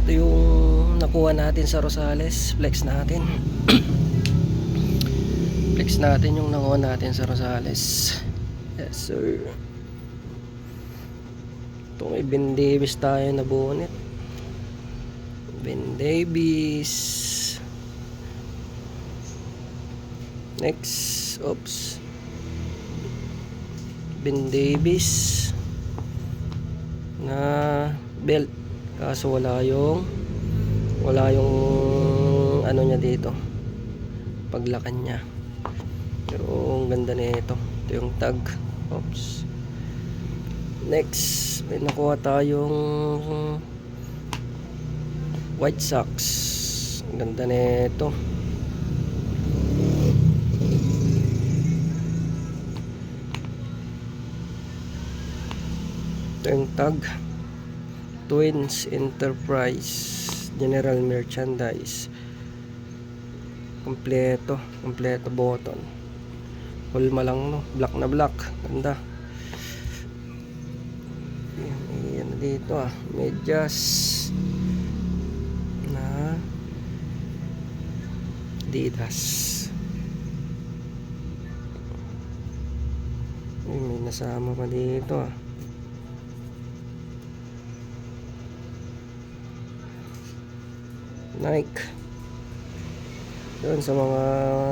Ito yung nakuha natin sa Rosales. Flex natin. Flex natin yung nakuha natin sa Rosales. Yes sir. Ito may Ben Davis tayo na bonnet. Ben Davis. Next. Oops. Ben Davis na belt, kaso wala yung ano niya dito, paglakan niya, pero ang ganda nito. Ito yung tag. Oops. Next, may nakuha tayong White Sox. Ang ganda nito. Ito yung tag, Twins Enterprise General Merchandise. Kompleto button. Hulma lang, no? Black na black. Ganda. Yan dito medyas na Adidas. May nasama pa dito Nike. Doon sa mga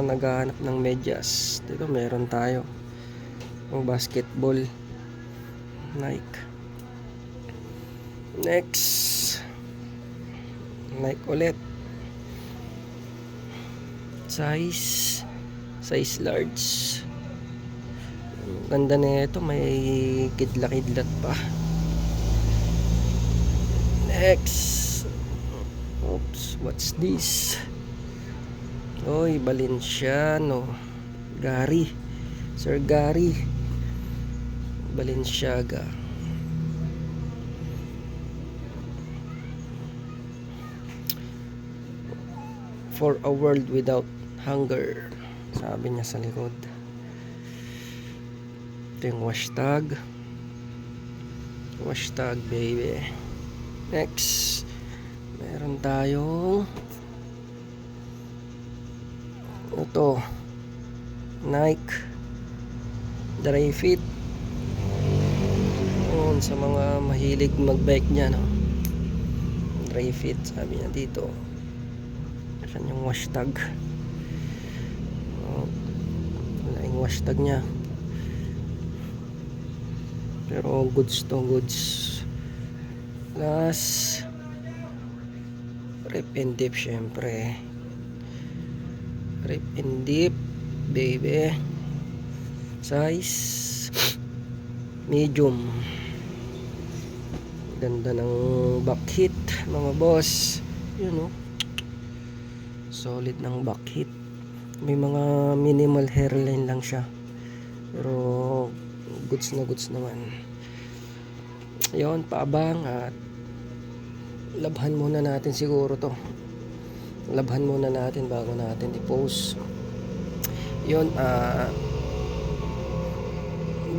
naghahanap ng medyas, dito meron tayo ng basketball Nike. Next, Nike ulit, size large. Ganda nito, may kidlat pa. Next, oops, what's this? Oy, Balenciano. Gary. Sir Gary Balenciaga. For a world without hunger, sabi niya sa likod. Ito yung hashtag baby. Next, meron tayong ito, Nike Dry Fit. Yun, sa mga mahilig magbike niya, no? Dry Fit, sabi niya dito. Yan yung hashtag. Wala yung hashtag niya, pero goods to goods. Plus Rip and Dip, syempre. Rip and Dip baby. Size medium. Ganda ng back hit, mga boss. Yun, solid ng back hit. May mga minimal hairline lang siya, pero goods na goods naman. Yun, paabang at labhan muna natin siguro to. Labhan muna natin bago natin i-post. Yun,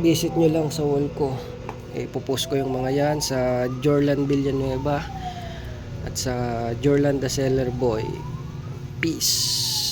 visit nyo lang sa wall ko. Ipopost ko yung mga yan sa Jorlan Villanueva at sa Jorlan the Seller Boy. Peace.